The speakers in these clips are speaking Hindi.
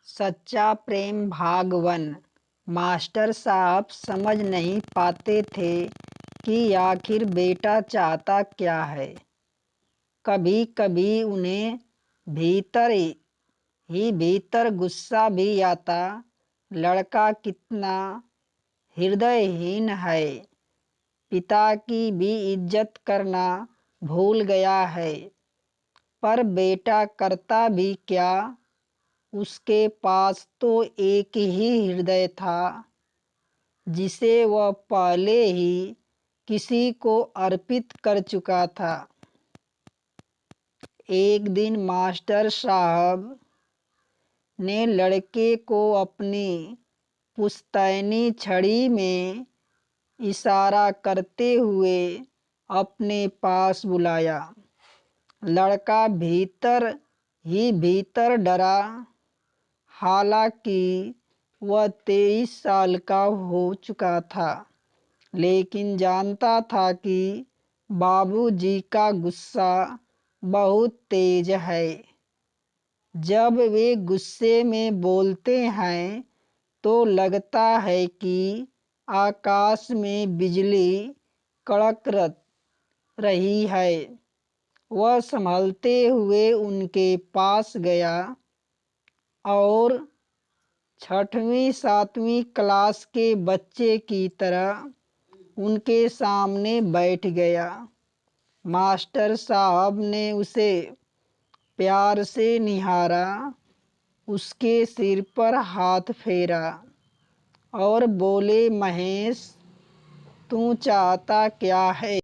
सच्चा प्रेम भाग 1। मास्टर साहब समझ नहीं पाते थे कि आखिर बेटा चाहता क्या है। कभी कभी उन्हें भीतर ही भीतर गुस्सा भी आता। लड़का कितना हृदयहीन है, पिता की भी इज्जत करना भूल गया है। पर बेटा करता भी क्या, उसके पास तो एक ही हृदय था जिसे वह पहले ही किसी को अर्पित कर चुका था। एक दिन मास्टर साहब ने लड़के को अपनी पुश्तैनी छड़ी में इशारा करते हुए अपने पास बुलाया। लड़का भीतर ही भीतर डरा। हालांकि वह 23 साल का हो चुका था, लेकिन जानता था कि बाबूजी का गुस्सा बहुत तेज है। जब वे गुस्से में बोलते हैं तो लगता है कि आकाश में बिजली कड़क रही है। वह संभलते हुए उनके पास गया और 6वीं 7वीं क्लास के बच्चे की तरह उनके सामने बैठ गया। मास्टर साहब ने उसे प्यार से निहारा, उसके सिर पर हाथ फेरा और बोले, महेश, तू चाहता क्या है?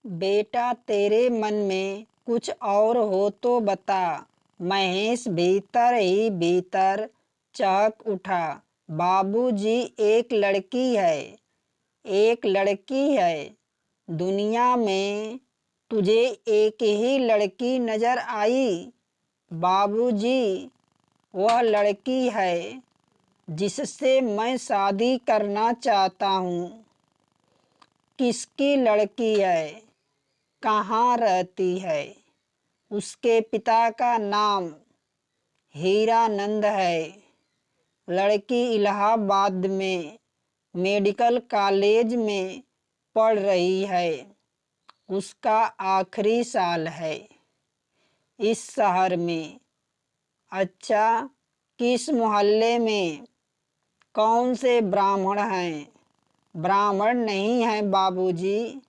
बेटा, तेरे मन में कुछ और हो तो बता। महेश भीतर ही भीतर चहक उठा। बाबूजी, एक लड़की है, एक लड़की है। दुनिया में तुझे एक ही लड़की नजर आई? बाबूजी, वह लड़की है जिससे मैं शादी करना चाहता हूँ। किसकी लड़की है? कहाँ रहती है? उसके पिता का नाम हीरानंद है। लड़की इलाहाबाद में मेडिकल कॉलेज में पढ़ रही है। उसका आखिरी साल है इस शहर में। अच्छा, किस मोहल्ले में? कौन से ब्राह्मण हैं? ब्राह्मण नहीं हैं बाबूजी,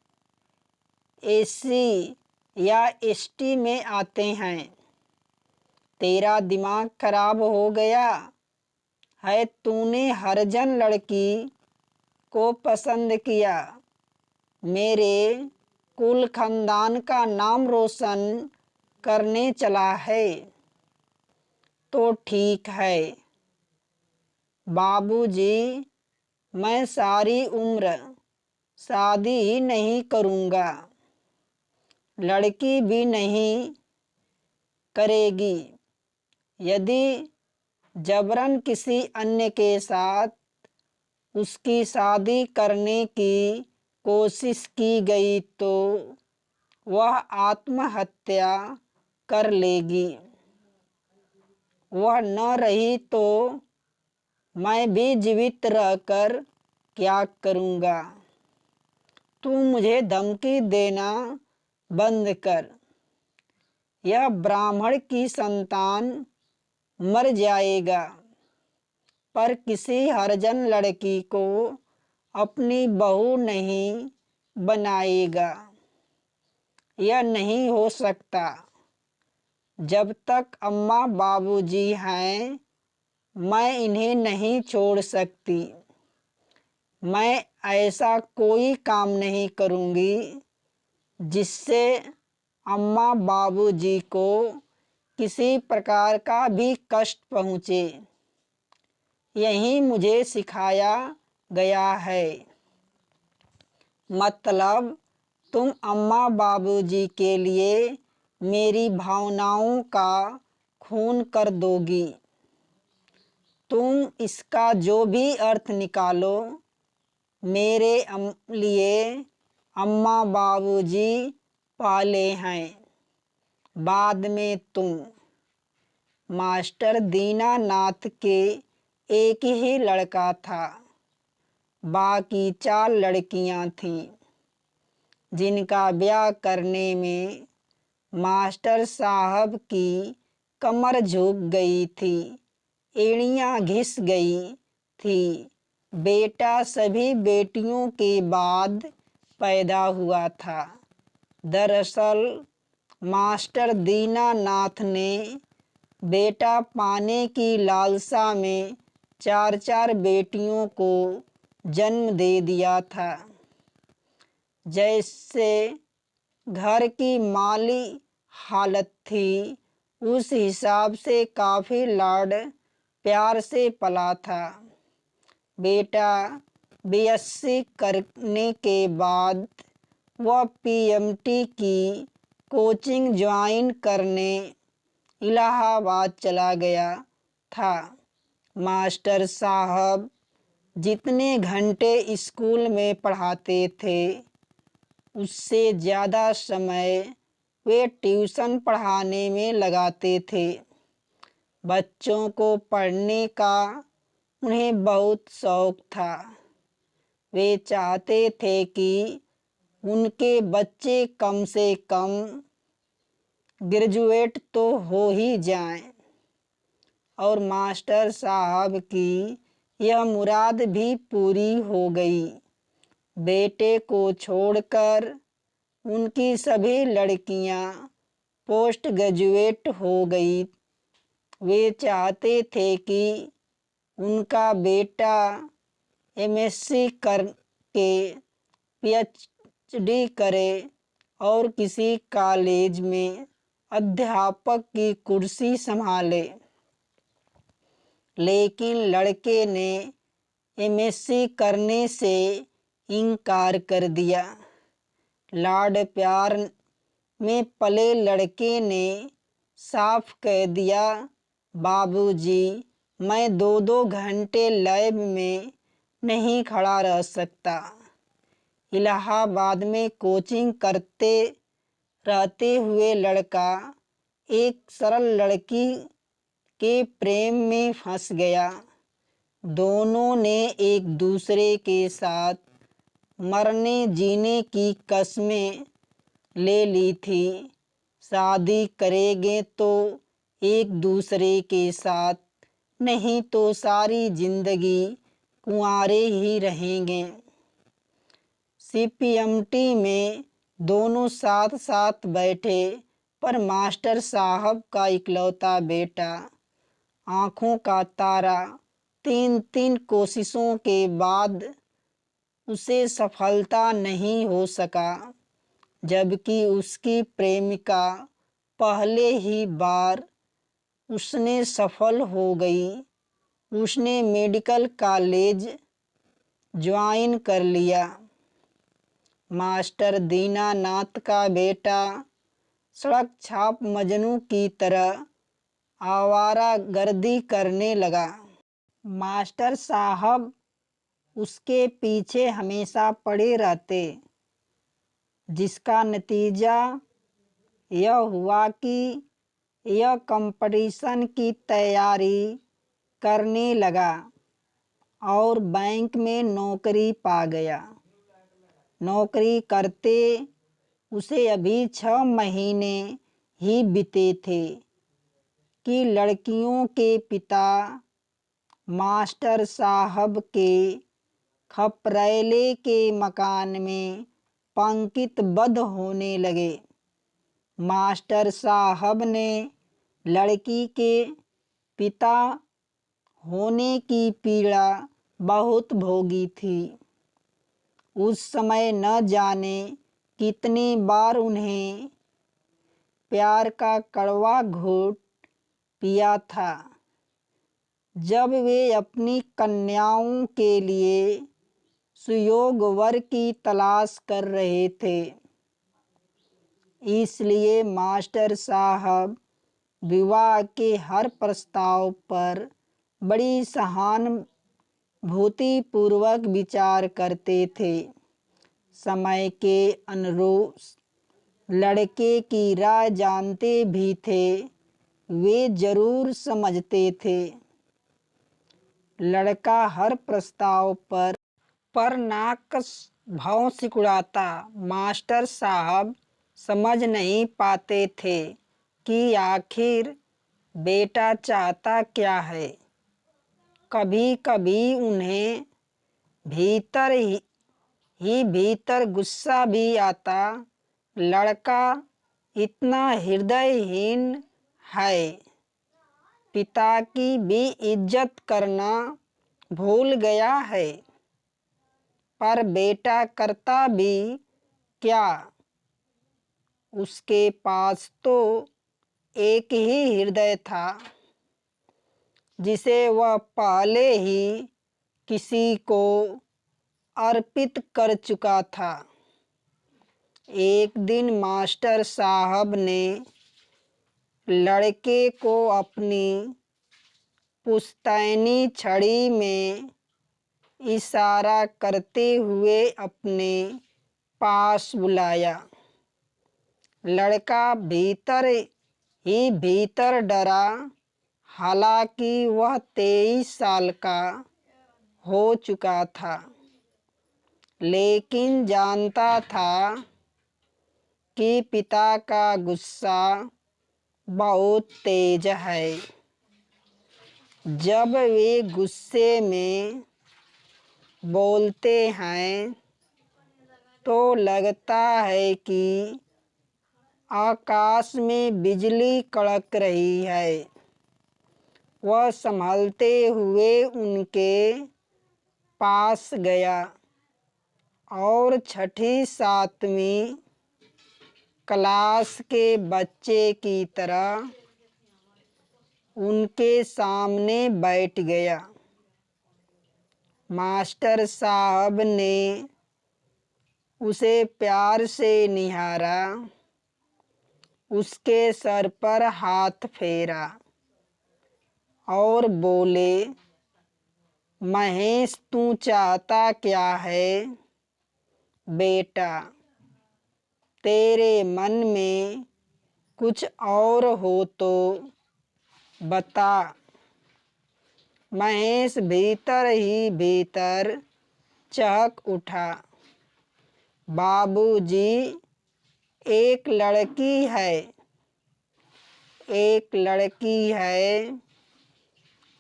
एससी या एसटी में आते हैं। तेरा दिमाग खराब हो गया है? तूने हरिजन लड़की को पसंद किया। मेरे कुल खानदान का नाम रोशन करने चला है। तो ठीक है बाबूजी, मैं सारी उम्र शादी ही नहीं करूँगा। लड़की भी नहीं करेगी। यदि जबरन किसी अन्य के साथ उसकी शादी करने की कोशिश की गई तो वह आत्महत्या कर लेगी। वह न रही तो मैं भी जीवित रहकर क्या करूँगा? तू मुझे धमकी देना बंद कर। यह ब्राह्मण की संतान मर जाएगा, पर किसी हरिजन लड़की को अपनी बहू नहीं बनाएगा। यह नहीं हो सकता। जब तक अम्मा बाबूजी हैं, मैं इन्हें नहीं छोड़ सकती। मैं ऐसा कोई काम नहीं करूँगी जिससे अम्मा बाबूजी को किसी प्रकार का भी कष्ट पहुँचे। यही मुझे सिखाया गया है। मतलब तुम अम्मा बाबूजी के लिए मेरी भावनाओं का खून कर दोगी। तुम इसका जो भी अर्थ निकालो, मेरे लिए अम्मा बाबूजी पहले हैं, बाद में तुम। मास्टर दीनानाथ के एक ही लड़का था। बाकी 4 लड़कियां थीं, जिनका ब्याह करने में मास्टर साहब की कमर झुक गई थी, एड़ियां घिस गई थी। बेटा सभी बेटियों के बाद पैदा हुआ था। दरअसल मास्टर दीनानाथ ने बेटा पाने की लालसा में 4 बेटियों को जन्म दे दिया था। जैसे घर की माली हालत थी, उस हिसाब से काफ़ी लाड प्यार से पला था। बेटा बीएससी करने के बाद वह पीएमटी की कोचिंग ज्वाइन करने इलाहाबाद चला गया था। मास्टर साहब जितने घंटे स्कूल में पढ़ाते थे, उससे ज़्यादा समय वे ट्यूशन पढ़ाने में लगाते थे। बच्चों को पढ़ने का उन्हें बहुत शौक था। वे चाहते थे कि उनके बच्चे कम से कम ग्रेजुएट तो हो ही जाएं, और मास्टर साहब की यह मुराद भी पूरी हो गई। बेटे को छोड़कर उनकी सभी लड़कियां पोस्ट ग्रेजुएट हो गई। वे चाहते थे कि उनका बेटा एमएससी करके पीएचडी करे और किसी कॉलेज में अध्यापक की कुर्सी संभाले। लेकिन लड़के ने एमएससी करने से इनकार कर दिया। लाड प्यार में पले लड़के ने साफ कह दिया, बाबूजी, मैं 2-2 घंटे लैब में नहीं खड़ा रह सकता। इलाहाबाद में कोचिंग करते रहते हुए लड़का एक सरल लड़की के प्रेम में फंस गया। दोनों ने एक दूसरे के साथ मरने जीने की कस्में ले ली थी। शादी करेंगे तो एक दूसरे के साथ, नहीं तो सारी जिंदगी कुंवारे ही रहेंगे। सीपीएमटी में दोनों साथ साथ बैठे, पर मास्टर साहब का इकलौता बेटा, आँखों का तारा, 3 कोशिशों के बाद उसे सफलता नहीं हो सका, जबकि उसकी प्रेमिका पहले ही बार उसने सफल हो गई। उसने मेडिकल कॉलेज ज्वाइन कर लिया। मास्टर दीनानाथ का बेटा सड़क छाप मजनू की तरह आवारागर्दी करने लगा। मास्टर साहब उसके पीछे हमेशा पड़े रहते, जिसका नतीजा यह हुआ कि यह कंपटीशन की तैयारी करने लगा और बैंक में नौकरी पा गया। नौकरी करते उसे अभी 6 महीने ही बीते थे कि लड़कियों के पिता मास्टर साहब के खपरैले के मकान में पंक्तिबद्ध होने लगे। मास्टर साहब ने लड़की के पिता होने की पीड़ा बहुत भोगी थी। उस समय न जाने कितनी बार उन्हें प्यार का कड़वा घूंट पिया था, जब वे अपनी कन्याओं के लिए सुयोग्य वर की तलाश कर रहे थे। इसलिए मास्टर साहब विवाह के हर प्रस्ताव पर बड़ी सहानुभूतिपूर्वक विचार करते थे। समय के अनुरूप लड़के की राय जानते भी थे वे जरूर समझते थे। लड़का हर प्रस्ताव पर नाक भौं सिकुड़ाता। मास्टर साहब समझ नहीं पाते थे कि आखिर बेटा चाहता क्या है। कभी कभी उन्हें भीतर ही भीतर गुस्सा भी आता। लड़का इतना हृदयहीन है, पिता की भी इज्जत करना भूल गया है। पर बेटा करता भी क्या, उसके पास तो एक ही हृदय था जिसे वह पहले ही किसी को अर्पित कर चुका था। एक दिन मास्टर साहब ने लड़के को अपनी पुश्तैनी छड़ी में इशारा करते हुए अपने पास बुलाया। लड़का भीतर ही भीतर डरा। हालांकि वह 23 साल का हो चुका था, लेकिन जानता था कि पिता का गुस्सा बहुत तेज है। जब वे गुस्से में बोलते हैं तो लगता है कि आकाश में बिजली कड़क रही है। वह संभलते हुए उनके पास गया और छठी सातवीं क्लास के बच्चे की तरह उनके सामने बैठ गया। मास्टर साहब ने उसे प्यार से निहारा, उसके सर पर हाथ फेरा और बोले, महेश, तू चाहता क्या है बेटा? तेरे मन में कुछ और हो तो बता। महेश भीतर ही भीतर चहक उठा। बाबूजी, एक लड़की है, एक लड़की है।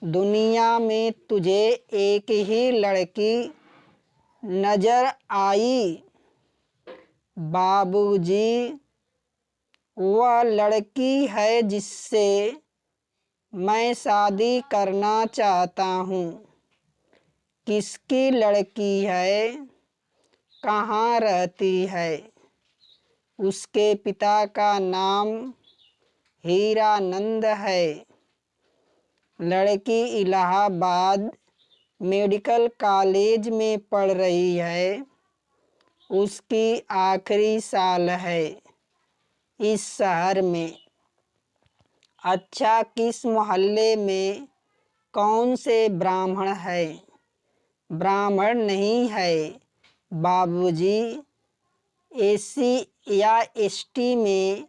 दुनिया में तुझे एक ही लड़की नजर आई। बाबूजी, वह लड़की है जिससे मैं शादी करना चाहता हूँ। किसकी लड़की है? कहाँ रहती है? उसके पिता का नाम हीरानंद है। लड़की इलाहाबाद मेडिकल कॉलेज में पढ़ रही है। उसकी आखिरी साल है इस शहर में। अच्छा, किस मोहल्ले में कौन से ब्राह्मण है? ब्राह्मण नहीं है बाबूजी, एससी या एसटी में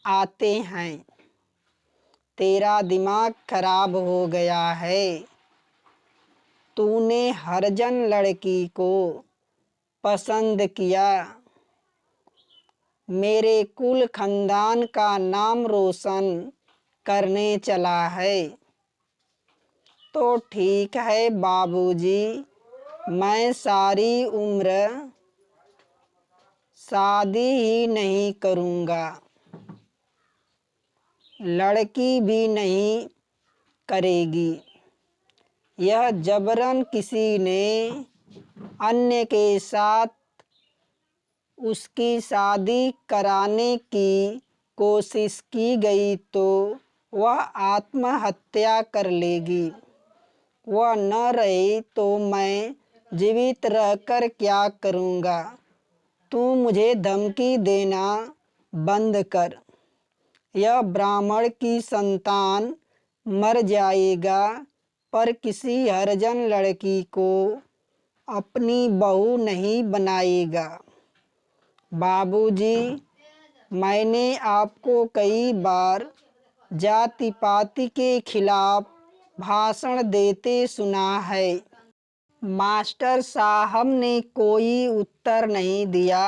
आते हैं। तेरा दिमाग खराब हो गया है। तूने हरिजन लड़की को पसंद किया। मेरे कुल खानदान का नाम रोशन करने चला है। तो ठीक है बाबूजी, मैं सारी उम्र शादी ही नहीं करूँगा, लड़की भी नहीं करेगी। यह जबरन किसी ने अन्य के साथ उसकी शादी कराने की कोशिश की गई तो वह आत्महत्या कर लेगी। वह न रही तो मैं जीवित रहकर क्या करूँगा? तू मुझे धमकी देना बंद कर। यह ब्राह्मण की संतान मर जाएगा पर किसी हरिजन लड़की को अपनी बहू नहीं बनाएगा। बाबूजी, मैंने आपको कई बार जाति पाति के खिलाफ भाषण देते सुना है। मास्टर साहब ने कोई उत्तर नहीं दिया।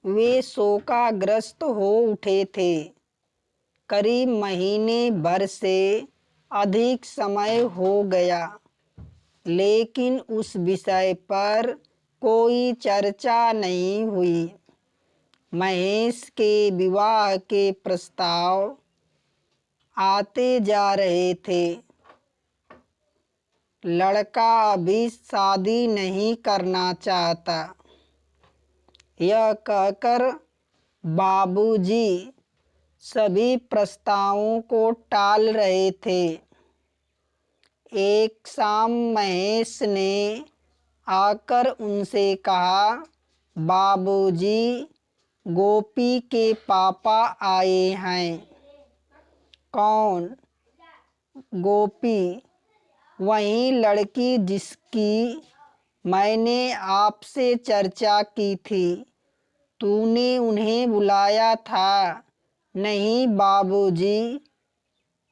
वे शोकाग्रस्त हो उठे थे। करीब महीने भर से अधिक समय हो गया, लेकिन उस विषय पर कोई चर्चा नहीं हुई। महेश के विवाह के प्रस्ताव आते जा रहे थे। लड़का अभी शादी नहीं करना चाहता। यह कहकर बाबूजी सभी प्रस्तावों को टाल रहे थे। एक शाम महेश ने आकर उनसे कहा, बाबूजी, गोपी के पापा आए हैं। कौन? गोपी, वही लड़की जिसकी मैंने आपसे चर्चा की थी। तूने उन्हें बुलाया था? नहीं बाबूजी,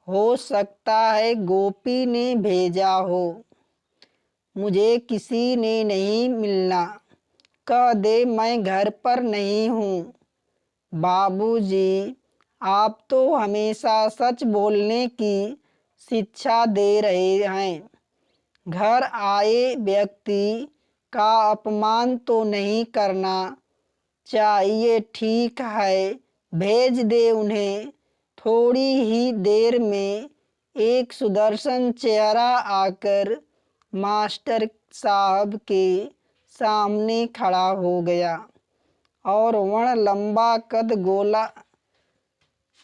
हो सकता है गोपी ने भेजा हो। मुझे किसी ने नहीं मिलना। कह दे मैं घर पर नहीं हूँ। बाबूजी, आप तो हमेशा सच बोलने की शिक्षा दे रहे हैं। घर आए व्यक्ति का अपमान तो नहीं करना चाहिए। ठीक है, भेज दे उन्हें। थोड़ी ही देर में एक सुदर्शन चेहरा आकर मास्टर साहब के सामने खड़ा हो गया और वह लंबा कद, गोला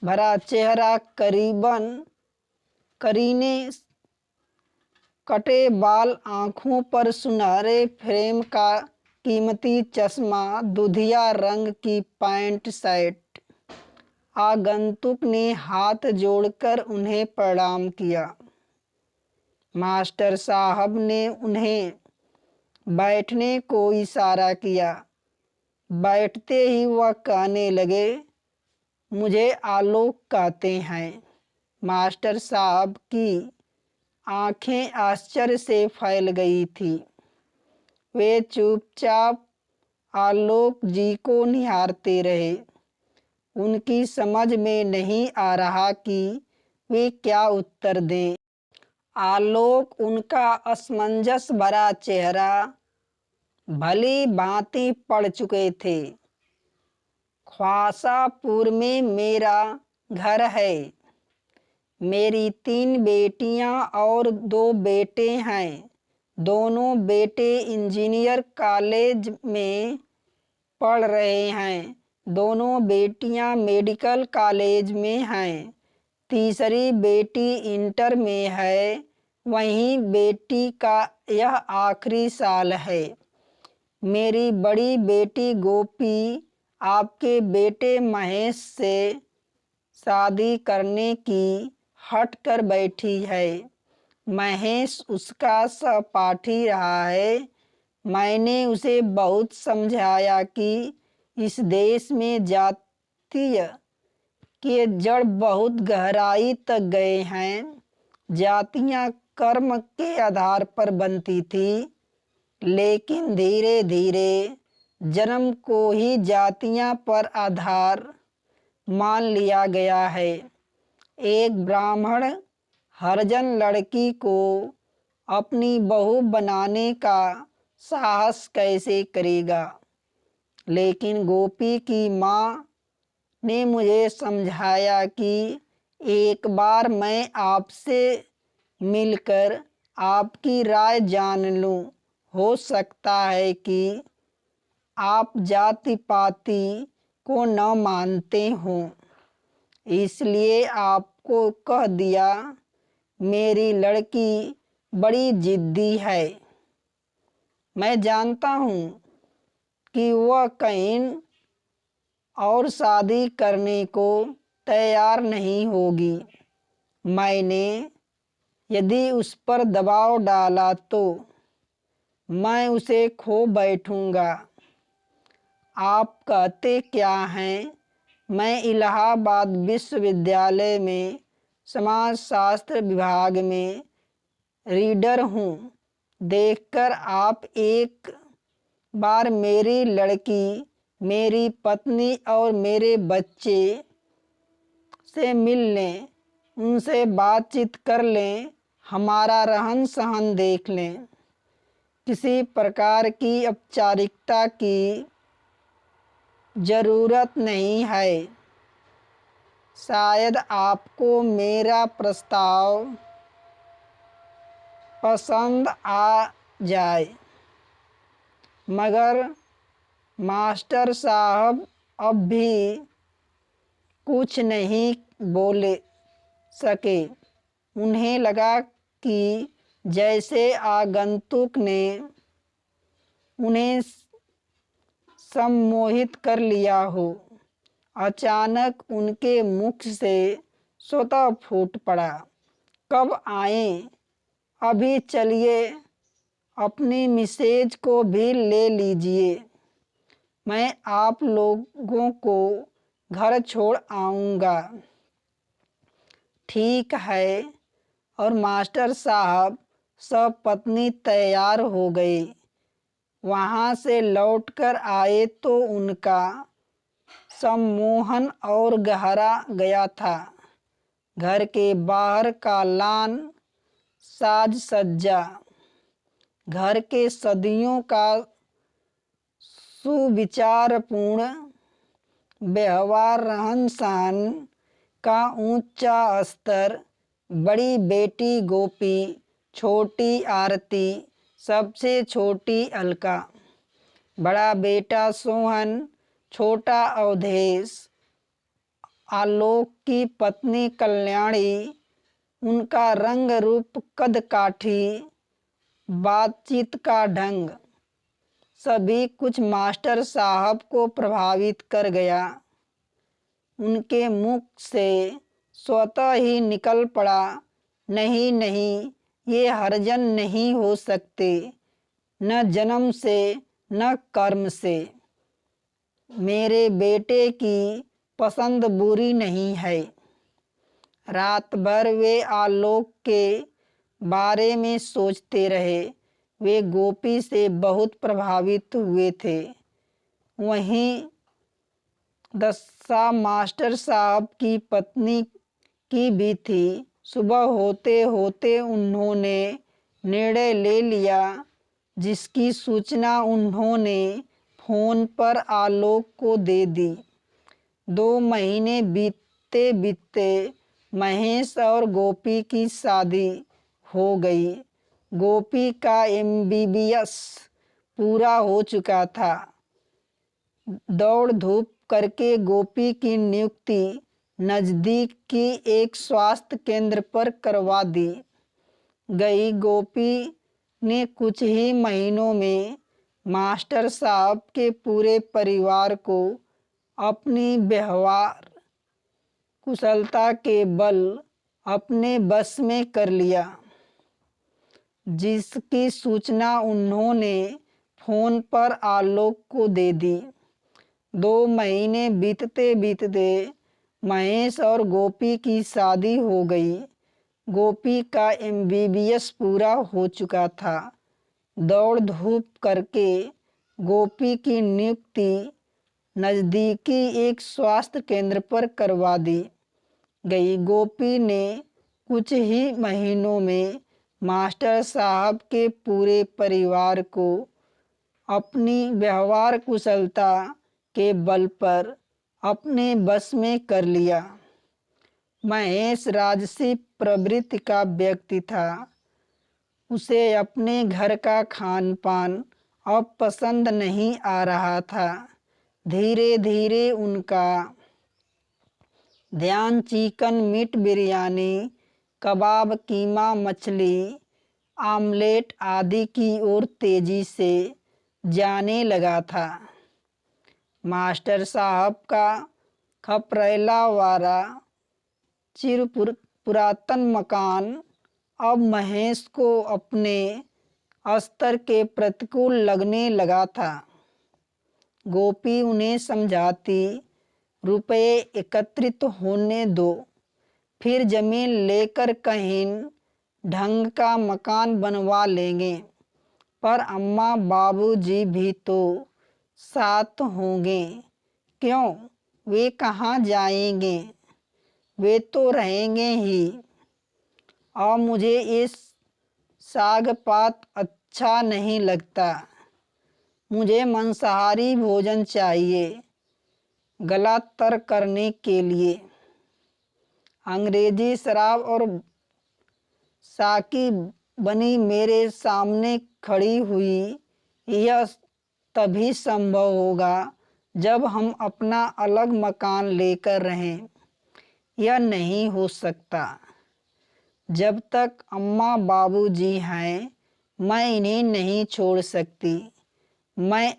भरा चेहरा, करीने कटे बाल, आँखों पर सुनहरे फ्रेम का कीमती चश्मा, दुधिया रंग की पैंट शर्ट। आगंतुक ने हाथ जोड़कर उन्हें प्रणाम किया। मास्टर साहब ने उन्हें बैठने को इशारा किया। बैठते ही वह कहने लगे, मुझे आलोक कहते हैं। मास्टर साहब की आंखें आश्चर्य से फैल गई थी। वे चुपचाप आलोक जी को निहारते रहे। उनकी समझ में नहीं आ रहा कि वे क्या उत्तर दें। आलोक उनका असमंजस भरा चेहरा भली भांति पढ़ चुके थे। ख्वासापुर में मेरा घर है। मेरी 3 बेटियां और 2 बेटे हैं। दोनों बेटे इंजीनियर कॉलेज में पढ़ रहे हैं। दोनों बेटियां मेडिकल कॉलेज में हैं। तीसरी बेटी इंटर में है। वहीं बेटी का यह आखिरी साल है। मेरी बड़ी बेटी गोपी आपके बेटे महेश से शादी करने की हट कर बैठी है। महेश उसका सहपाठी रहा है। मैंने उसे बहुत समझाया कि इस देश में जातीय के जड़ बहुत गहराई तक गए हैं। जातियां कर्म के आधार पर बनती थी, लेकिन धीरे धीरे जन्म को ही जातियां पर आधार मान लिया गया है। एक ब्राह्मण हरिजन लड़की को अपनी बहू बनाने का साहस कैसे करेगा? लेकिन गोपी की माँ ने मुझे समझाया कि एक बार मैं आपसे मिलकर आपकी राय जान लूं। हो सकता है कि आप जाति पाति को न मानते हों, इसलिए आपको कह दिया। मेरी लड़की बड़ी जिद्दी है। मैं जानता हूँ कि वह कहीं और शादी करने को तैयार नहीं होगी। मैंने यदि उस पर दबाव डाला तो मैं उसे खो बैठूंगा। आप कहते क्या हैं? मैं इलाहाबाद विश्वविद्यालय में समाजशास्त्र विभाग में रीडर हूँ। देखकर आप एक बार मेरी लड़की, मेरी पत्नी और मेरे बच्चे से मिल लें, उनसे बातचीत कर लें, हमारा रहन सहन देख लें। किसी प्रकार की औपचारिकता की ज़रूरत नहीं है। शायद आपको मेरा प्रस्ताव पसंद आ जाए। मगर मास्टर साहब अब भी कुछ नहीं बोले सके। उन्हें लगा कि जैसे आगंतुक ने उन्हें सम्मोहित कर लिया हो। अचानक उनके मुख से स्वतः फूट पड़ा, कब आएं? अभी चलिए, अपनी मिसेज को भी ले लीजिए। मैं आप लोगों को घर छोड़ आऊँगा। ठीक है। और मास्टर साहब सब पत्नी तैयार हो गए। वहाँ से लौटकर आए तो उनका सम्मोहन और गहरा गया था। घर के बाहर का लॉन, साज सज्जा, घर के सदियों का सुविचारपूर्ण व्यवहार, रहन सहन का ऊंचा स्तर, बड़ी बेटी गोपी, छोटी आरती, सबसे छोटी अलका, बड़ा बेटा सोहन, छोटा अवधेश, आलोक की पत्नी कल्याणी, उनका रंग रूप, कद काठी, बातचीत का ढंग, सभी कुछ मास्टर साहब को प्रभावित कर गया। उनके मुख से स्वतः ही निकल पड़ा, नहीं नहीं, ये हरिजन नहीं हो सकते, न जन्म से न कर्म से। मेरे बेटे की पसंद बुरी नहीं है। रात भर वे आलोक के बारे में सोचते रहे। वे गोपी से बहुत प्रभावित हुए थे। वहीं दशा मास्टर साहब की पत्नी की भी थी। सुबह होते होते उन्होंने निर्णय ले लिया, जिसकी सूचना उन्होंने फोन पर आलोक को दे दी। 2 महीने बीतते बीतते महेश और गोपी की शादी हो गई। गोपी का MBBS पूरा हो चुका था। दौड़ धूप करके गोपी की नियुक्ति नज़दीक की एक स्वास्थ्य केंद्र पर करवा दी गई। गोपी ने कुछ ही महीनों में मास्टर साहब के पूरे परिवार को अपनी व्यवहार कुशलता के बल अपने बस में कर लिया, जिसकी सूचना उन्होंने फोन पर आलोक को दे दी। 2 महीने बीतते बीतते महेश और गोपी की शादी हो गई। गोपी का MBBS पूरा हो चुका था। दौड़ धूप करके गोपी की नियुक्ति नज़दीकी एक स्वास्थ्य केंद्र पर करवा दी गई। गोपी ने कुछ ही महीनों में मास्टर साहब के पूरे परिवार को अपनी व्यवहार कुशलता के बल पर अपने बस में कर लिया। महेश राजसी प्रवृत्ति का व्यक्ति था। उसे अपने घर का खान पान अब पसंद नहीं आ रहा था। धीरे धीरे उनका ध्यान चिकन मीट, बिरयानी, कबाब, कीमा मछली, आमलेट आदि की ओर तेजी से जाने लगा था। मास्टर साहब का खपरेला वाला चिर पुरातन मकान अब महेश को अपने स्तर के प्रतिकूल लगने लगा था। गोपी उन्हें समझाती, रुपये एकत्रित होने दो, फिर ज़मीन लेकर कहीं ढंग का मकान बनवा लेंगे। पर अम्मा बाबूजी भी तो साथ होंगे। क्यों, वे कहाँ जाएंगे? वे तो रहेंगे ही। और मुझे ये साग पात अच्छा नहीं लगता। मुझे मांसाहारी भोजन चाहिए गला तर करने के लिए। अंग्रेजी शराब और साकी बनी मेरे सामने खड़ी हुई। यह तभी संभव होगा जब हम अपना अलग मकान लेकर रहें। यह नहीं हो सकता। जब तक अम्मा बाबूजी हैं, मैं इन्हें नहीं छोड़ सकती। मैं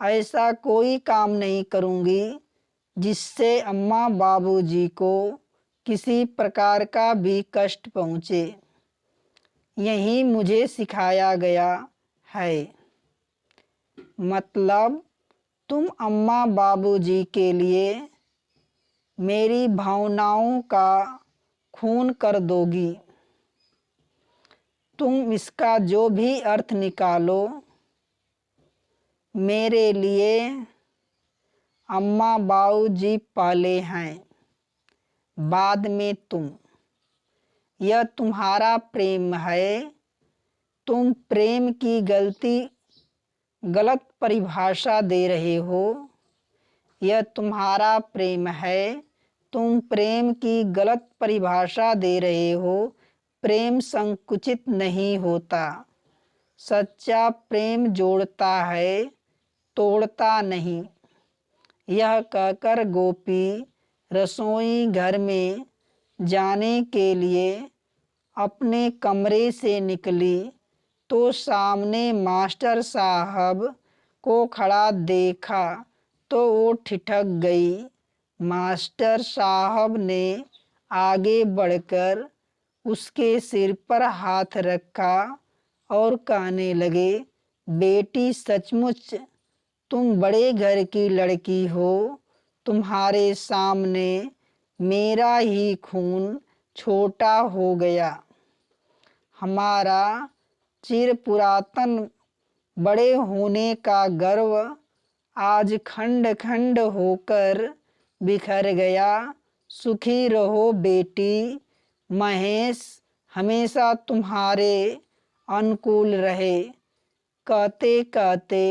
ऐसा कोई काम नहीं करूँगी जिससे अम्मा बाबूजी को किसी प्रकार का भी कष्ट पहुँचे। यही मुझे सिखाया गया है। मतलब तुम अम्मा बाबूजी के लिए मेरी भावनाओं का खून कर दोगी। तुम इसका जो भी अर्थ निकालो, मेरे लिए अम्मा बाबूजी पहले हैं, बाद में तुम। यह तुम्हारा प्रेम है। तुम प्रेम की गलत परिभाषा दे रहे हो। यह तुम्हारा प्रेम है। तुम प्रेम की गलत परिभाषा दे रहे हो। प्रेम संकुचित नहीं होता। सच्चा प्रेम जोड़ता है, तोड़ता नहीं। यह कहकर गोपी रसोई घर में जाने के लिए अपने कमरे से निकली तो सामने मास्टर साहब को खड़ा देखा तो वो ठिठक गई। मास्टर साहब ने आगे बढ़कर उसके सिर पर हाथ रखा और कहने लगे, बेटी सचमुच तुम बड़े घर की लड़की हो। तुम्हारे सामने मेरा ही खून छोटा हो गया। हमारा चिर पुरातन बड़े होने का गर्व आज खंड खंड होकर बिखर गया। सुखी रहो बेटी। महेश हमेशा तुम्हारे अनुकूल रहे। कहते कहते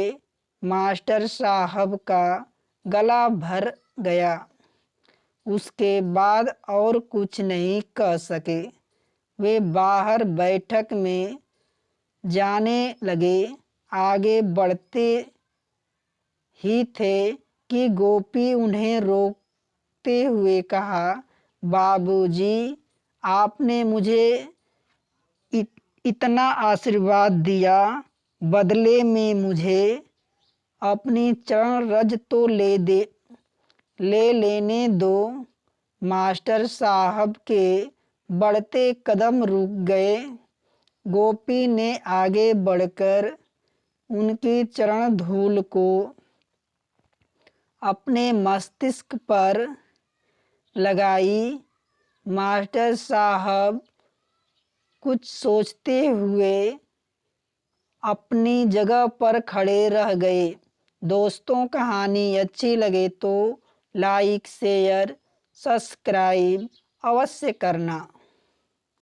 मास्टर साहब का गला भर गया। उसके बाद और कुछ नहीं कह सके। वे बाहर बैठक में जाने लगे। आगे बढ़ते ही थे कि गोपी उन्हें रोकते हुए कहा, बाबूजी, आपने मुझे इतना आशीर्वाद दिया, बदले में मुझे अपनी चरण रज तो ले लेने दो। मास्टर साहब के बढ़ते कदम रुक गए। गोपी ने आगे बढ़कर उनकी चरण धूल को अपने मस्तिष्क पर लगाई। मास्टर साहब कुछ सोचते हुए अपनी जगह पर खड़े रह गए। दोस्तों, कहानी अच्छी लगे तो लाइक, शेयर, सब्सक्राइब अवश्य करना।